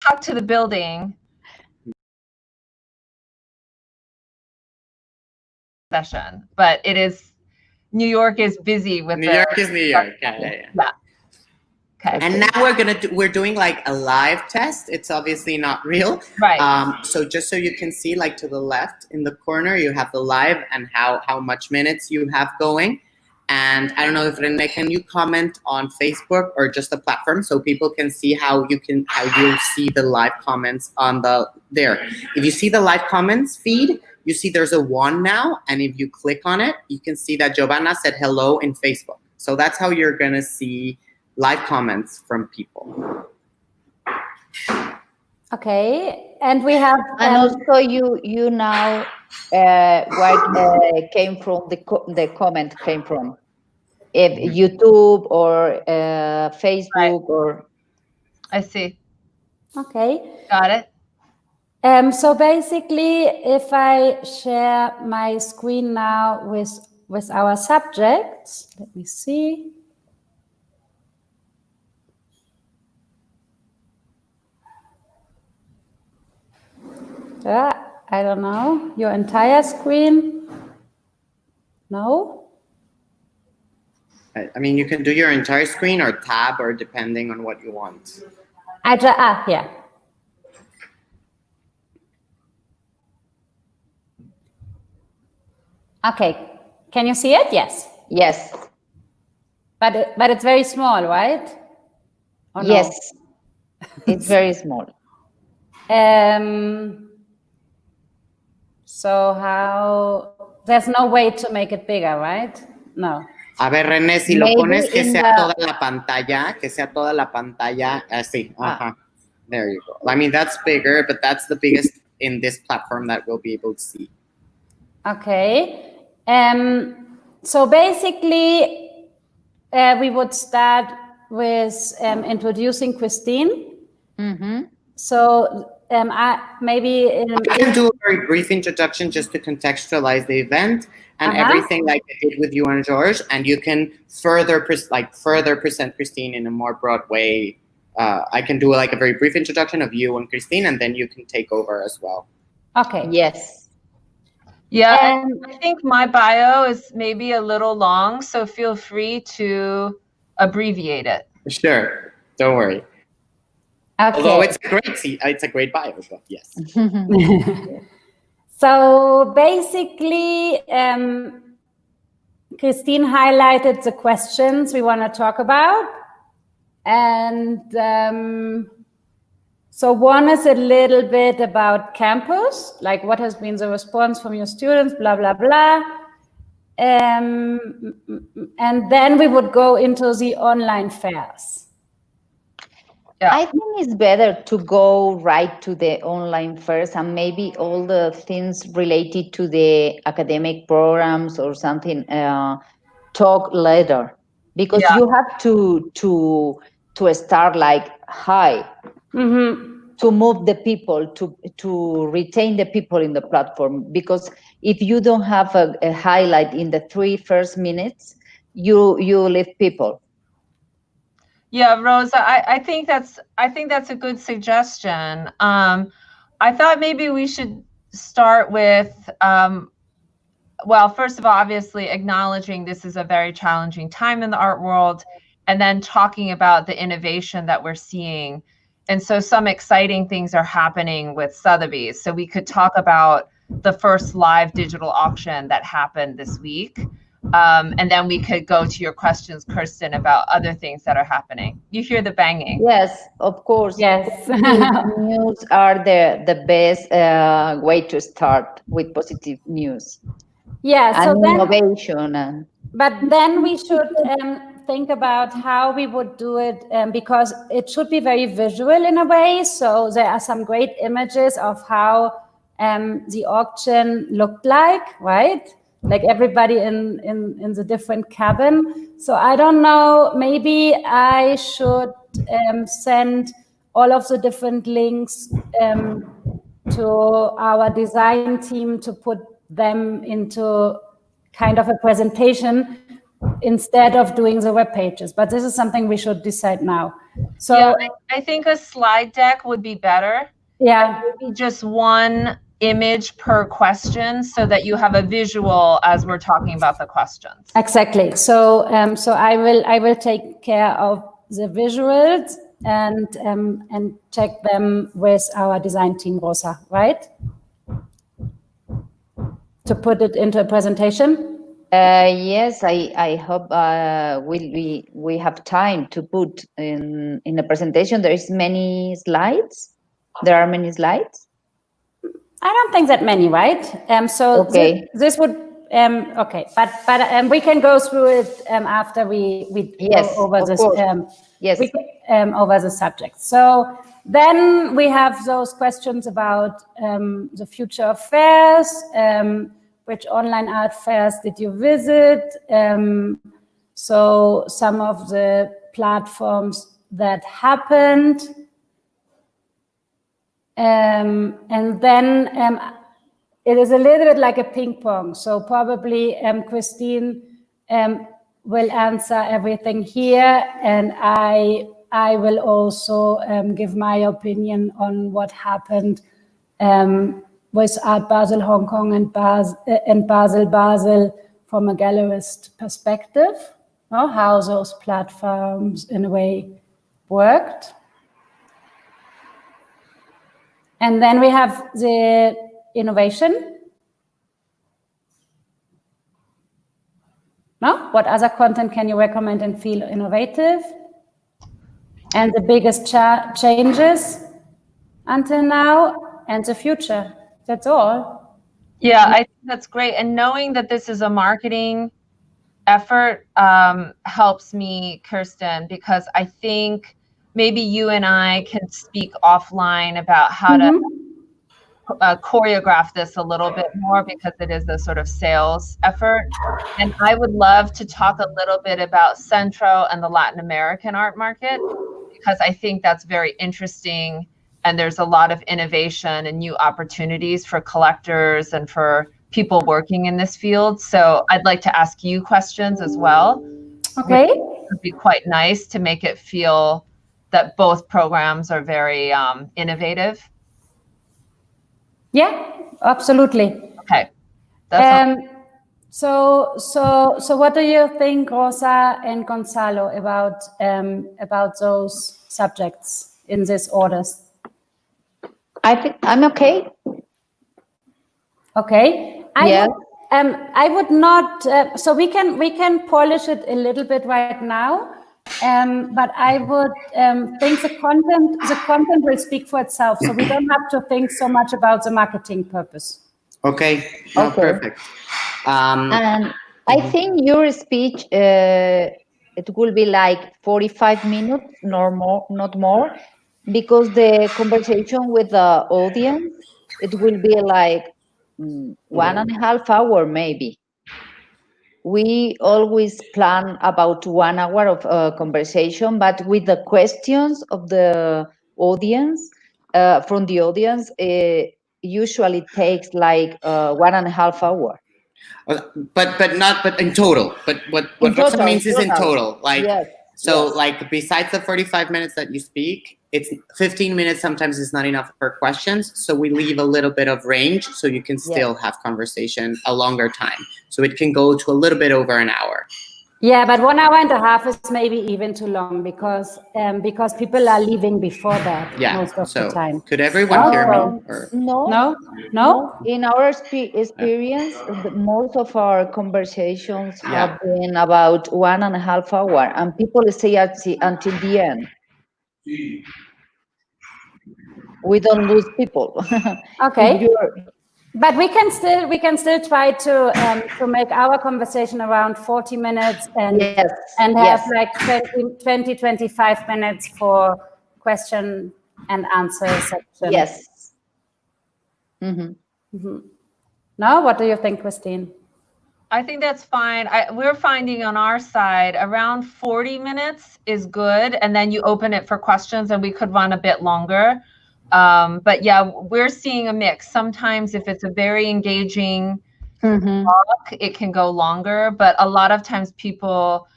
talk to the building session, but it is New York is busy with New York is New York. Yeah. Okay. And now we're doing like a live test. It's obviously not real. Right. So just so you can see, like to the left in the corner, you have the live and how much minutes you have going. And I don't know if Rene, can you comment on Facebook or just the platform so people can see how you'll see the live comments on there. If you see the live comments feed, you see there's a 1 now, and if you click on it, you can see that Giovanna said hello in Facebook. So that's how you're gonna see live comments from people. Okay, and we have and also you now where came from the comment came from, if YouTube or Facebook, right. Or I see. Okay, got it. So basically, if I share my screen now with our subjects, let me see. I don't know, your entire screen? No? I mean, you can do your entire screen or tab, or depending on what you want. Yeah. Okay, can you see it? Yes. Yes. But it's very small, right? Or yes, no? It's very small. So how, there's no way to make it bigger, right? No. A ver, René, si lo pones que sea toda la pantalla, así. There you go. I mean, that's bigger, but that's the biggest in this platform that we'll be able to see. Okay. So basically, we would start with introducing Christine. Mm-hmm. So I can do a very brief introduction just to contextualize the event and everything like I did with you and George, and you can further present Christine in a more broad way. I can do like a very brief introduction of you and Christine, and then you can take over as well. Okay. Yes. Yeah, I think my bio is maybe a little long, so feel free to abbreviate it. Sure, don't worry. Okay. Although it's a great bio, but yes. So basically, Christine highlighted the questions we want to talk about, and so one is a little bit about campus, like what has been the response from your students, blah, blah, blah. And then we would go into the online fairs. Yeah. I think it's better to go right to the online first, and maybe all the things related to the academic programs or something talk later, because you have to start like high. Mm-hmm. To move the people, to retain the people in the platform, because if you don't have a highlight in the 3 first minutes, you leave people. Yeah, Rosa, I think that's a good suggestion. I thought maybe we should start with well, first of all, obviously acknowledging this is a very challenging time in the art world, and then talking about the innovation that we're seeing. And so some exciting things are happening with Sotheby's. So we could talk about the first live digital auction that happened this week. And then we could go to your questions, Kirsten, about other things that are happening. You hear the banging? Yes, of course. Yes. News are the best way to start with positive news. Yeah, and so innovation. But then we should think about how we would do it, because it should be very visual in a way. So there are some great images of how the auction looked like, right? Like everybody in the different cabin. So I don't know, maybe I should send all of the different links to our design team to put them into kind of a presentation instead of doing the web pages. But this is something we should decide now. So yeah, I think a slide deck would be better. Yeah. Maybe just one image per question so that you have a visual as we're talking about the questions. Exactly. So so I will take care of the visuals and check them with our design team, Rosa, right? To put it into a presentation. Yes, I hope we have time to put in a presentation. There is many slides. There are many slides. I don't think that many, right? So okay. This would okay, but we can go through it after we yes, go over this yes over the subject. So then we have those questions about the future of fairs. Which online art fairs did you visit? So some of the platforms that happened. And then it is a little bit like a ping pong. So probably Christine will answer everything here, and I will also give my opinion on what happened with Art Basel Hong Kong and Basel from a gallerist perspective, how those platforms in a way worked. And then we have the innovation. No? What other content can you recommend and feel innovative? And the biggest changes until now and the future. That's all. Yeah, I think that's great. And knowing that this is a marketing effort helps me, Kirsten, because I think maybe you and I can speak offline about how to choreograph this a little bit more, because it is a sort of sales effort. And I would love to talk a little bit about Centro and the Latin American art market, because I think that's very interesting. And there's a lot of innovation and new opportunities for collectors and for people working in this field. So I'd like to ask you questions as well. Okay. It would be quite nice to make it feel that both programs are very innovative. Yeah, absolutely. Okay. So what do you think, Rosa and Gonzalo, about those subjects in these orders? I think I'm okay. Okay. I would not. So we can polish it a little bit right now, but I would think the content will speak for itself. So we don't have to think so much about the marketing purpose. Okay. No, okay. Perfect. And I think your speech it will be like 45 minutes, not more, because the conversation with the audience, it will be like 1.5 hours maybe. We always plan about 1 hour of conversation, but with the questions of the audience, from the audience, it usually takes like 1.5 hours. But in total. But what Rosa means is in total. Like yes. So yes. like besides the 45 minutes that you speak, it's 15 minutes sometimes is not enough for questions. So we leave a little bit of range so you can still have conversation a longer time. So it can go to a little bit over an hour. Yeah, but 1.5 hours is maybe even too long because people are leaving before that most of the time. Could everyone hear me? Or? No. In our experience, most of our conversations have been about 1.5 hours, and people stay until the end. We don't lose people. Okay. But we can still try to make our conversation around 40 minutes and have like 20-25 minutes for question and answer section. Yes. Now, what do you think, Christine? I think that's fine. We're finding on our side around 40 minutes is good, and then you open it for questions, and we could run a bit longer. But yeah, we're seeing a mix. Sometimes if it's a very engaging talk, it can go longer, but a lot of times people,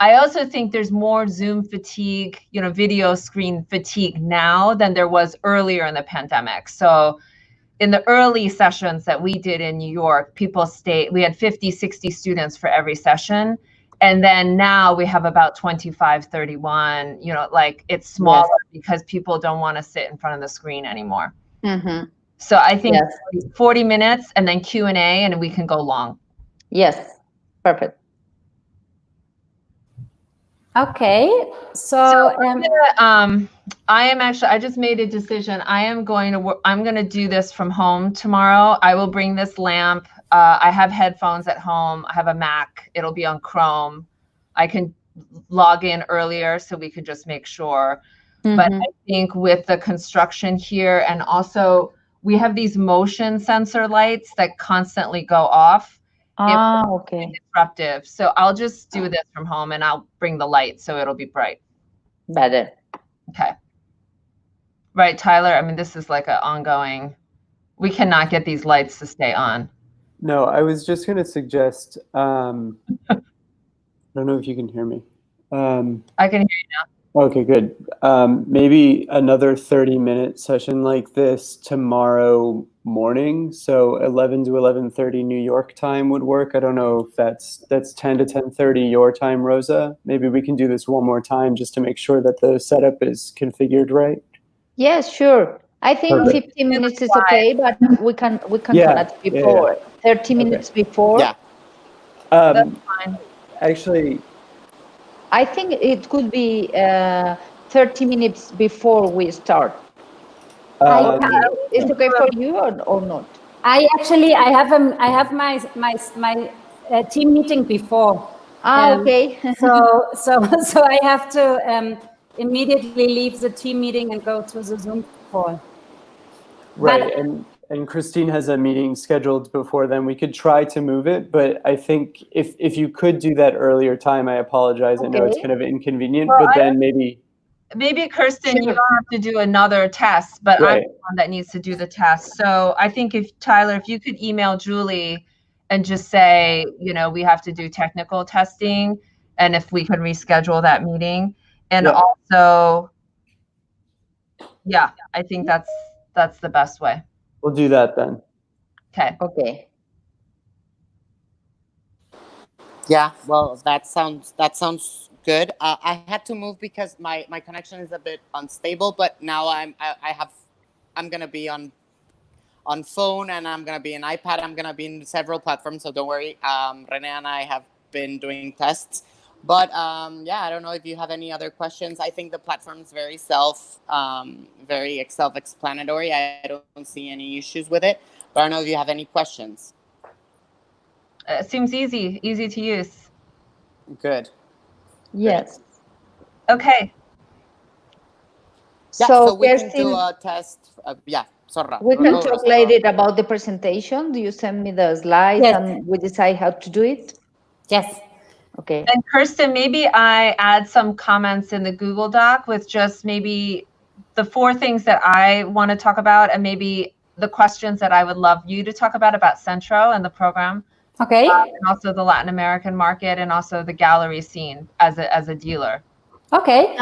I also think there's more Zoom fatigue, video screen fatigue now than there was earlier in the pandemic. So in the early sessions that we did in New York, we had 50, 60 students for every session. And then now we have about 25, 31, like it's smaller because people don't want to sit in front of the screen anymore. So I think 40 minutes and then Q&A and we can go long. Yes, perfect. Okay, so I just made a decision. I'm going to do this from home tomorrow. I will bring this lamp. I have headphones at home. I have a Mac. It'll be on Chrome. I can log in earlier so we can just make sure. But I think with the construction here, and also we have these motion sensor lights that constantly go off. Okay. Disruptive. So I'll just do this from home and I'll bring the light so it'll be bright. Better. Okay. Right, Tyler? I mean, this is like an ongoing, we cannot get these lights to stay on. No, I was just going to suggest, I don't know if you can hear me. I can hear you now. Okay, good. Maybe another 30-minute session like this tomorrow morning. So 11 to 11:30 New York time would work. I don't know if that's 10 to 10:30 your time, Rosa. Maybe we can do this one more time just to make sure that the setup is configured right. Yes, sure. I think Perfect. 15 minutes is okay, but we can connect before. 30 minutes before. Yeah. That's fine. Actually, I think it could be 30 minutes before we start. Is it okay for you or not? I have my team meeting before. Okay. So I have to immediately leave the team meeting and go to the Zoom call. right, and Christine has a meeting scheduled before then. We could try to move it, but I think if you could do that earlier time, I apologize. I know it's kind of inconvenient, but then maybe Kirsten, you don't have to do another test, but I'm the one that needs to do the test. So I think Tyler, if you could email Julie and just say, we have to do technical testing, and if we could reschedule that meeting. And also, I think that's the best way. we'll do that then. Okay. Yeah, well, that sounds good. I had to move because my connection is a bit unstable, but now I'm gonna be on phone, and I'm gonna be in iPad. I'm gonna be in several platforms, so don't worry. Renee and I have been doing tests, but I don't know if you have any other questions. I think the platform's very self-explanatory. I don't see any issues with it, but I don't know if you have any questions. It seems easy to use. Good. Yes. Okay. Yeah, so we can do a test. Sorra. We can talk later about the presentation. Do you send me the slides and we decide how to do it? Yes. Okay. And Kirsten, maybe I add some comments in the Google Doc with just maybe the 4 things that I want to talk about, and maybe the questions that I would love you to talk about Centro and the program. Okay. And also the Latin American market, and also the gallery scene as a dealer. Okay.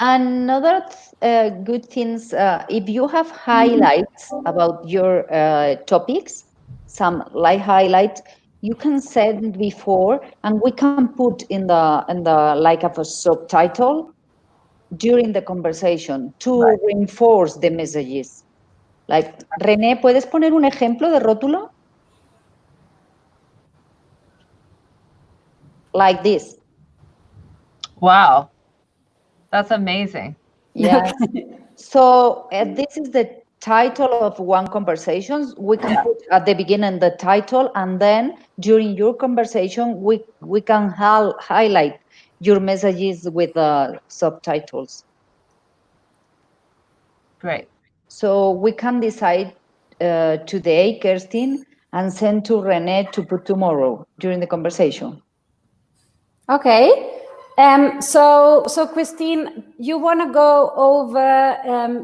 Another good things, if you have highlights about your topics, some light highlights, you can send before, and we can put in the like of a subtitle during the conversation to reinforce the messages. Like, René, ¿puedes poner un ejemplo de rótulo? Like this. Wow, that's amazing. Yes. So this is the title of one conversation. We can put at the beginning the title, and then during your conversation, we can highlight your messages with subtitles. Great. So we can decide today, Kirsten, and send to René to put tomorrow during the conversation. Okay. So Christine, you want to go over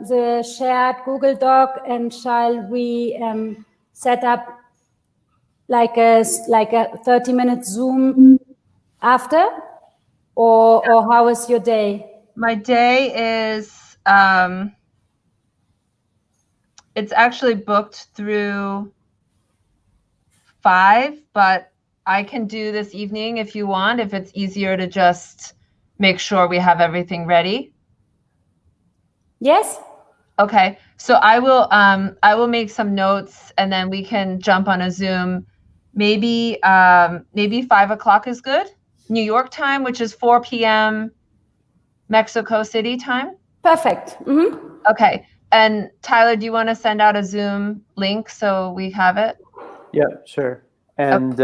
the shared Google Doc, and shall we set up like a 30-minute Zoom after, or how is your day? My day is it's actually booked through 5, but I can do this evening if you want, if it's easier to just make sure we have everything ready. Yes. Okay, so I will make some notes and then we can jump on a Zoom. Maybe 5 o'clock is good. New York time, which is 4 p.m. Mexico City time. Perfect. Mm-hmm. Okay, and Tyler, do you want to send out a Zoom link so we have it? Yeah, sure. And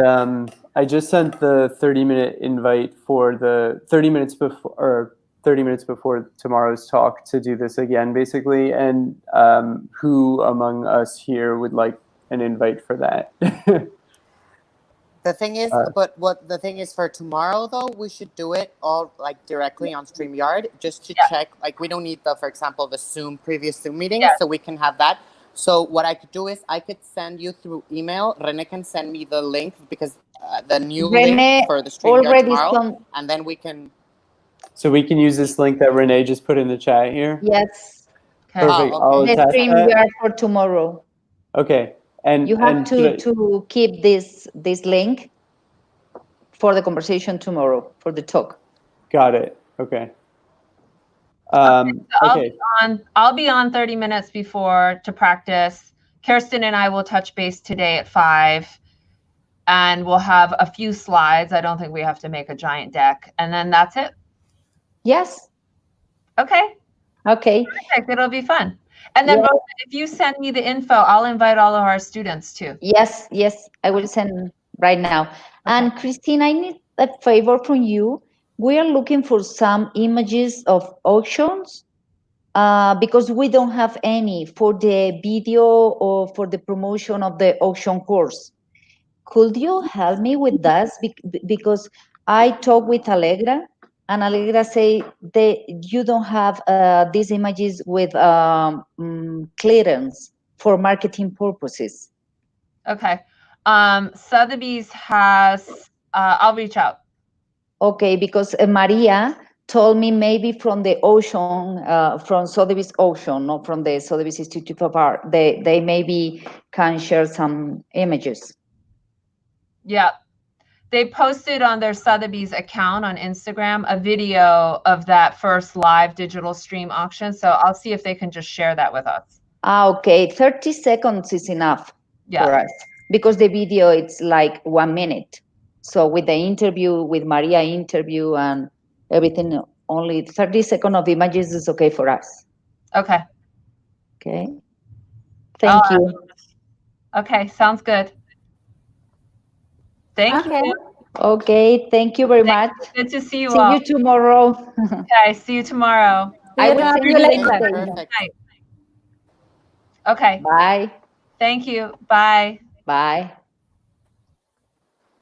I just sent the 30-minute invite for the 30 minutes before tomorrow's talk to do this again, basically. And who among us here would like an invite for that? The thing is, what the thing is for tomorrow though, we should do it all like directly on StreamYard, just to check. Like we don't need for example, the previous Zoom meetings, so we can have that. So what I could do is I could send you through email. Rene can send me the link because the new link for the StreamYard tomorrow, and then we can. So we can use this link that Renee just put in the chat here? Yes. Perfect. I'll The attach StreamYard that. for tomorrow. Okay. And you have to keep this link for the conversation tomorrow, for the talk. Got it. Okay. Okay. I'll be on 30 minutes before to practice. Kirsten and I will touch base today at 5, and we'll have a few slides. I don't think we have to make a giant deck, and then that's it. Yes. Okay. Okay. Perfect. It'll be fun. And then Rosa, if you send me the info, I'll invite all of our students too. Yes, I will send right now. Okay. And Christine, I need a favor from you. We are looking for some images of auctions because we don't have any for the video or for the promotion of the auction course. Could you help me with that? Because I talked with Allegra, and Allegra say you don't have these images with clearance for marketing purposes. Okay. Sotheby's has, I'll reach out. Okay, because Maria told me maybe from the auction, from Sotheby's auction, not from the Sotheby's Institute of Art, they maybe can share some images. Yeah. They posted on their Sotheby's account on Instagram a video of that first live digital stream auction. So I'll see if they can just share that with us. Okay, 30 seconds is enough for us because the video it's like 1 minute. So with the interview, with Maria interview and everything, only 30 seconds of images is okay for us. Okay. Okay. Thank you. Okay, sounds good. Thank you. Okay, thank you very much. Good to see you all. See you tomorrow. Okay, see you tomorrow. I will see you later. Okay. Bye. Thank you. Bye. Bye.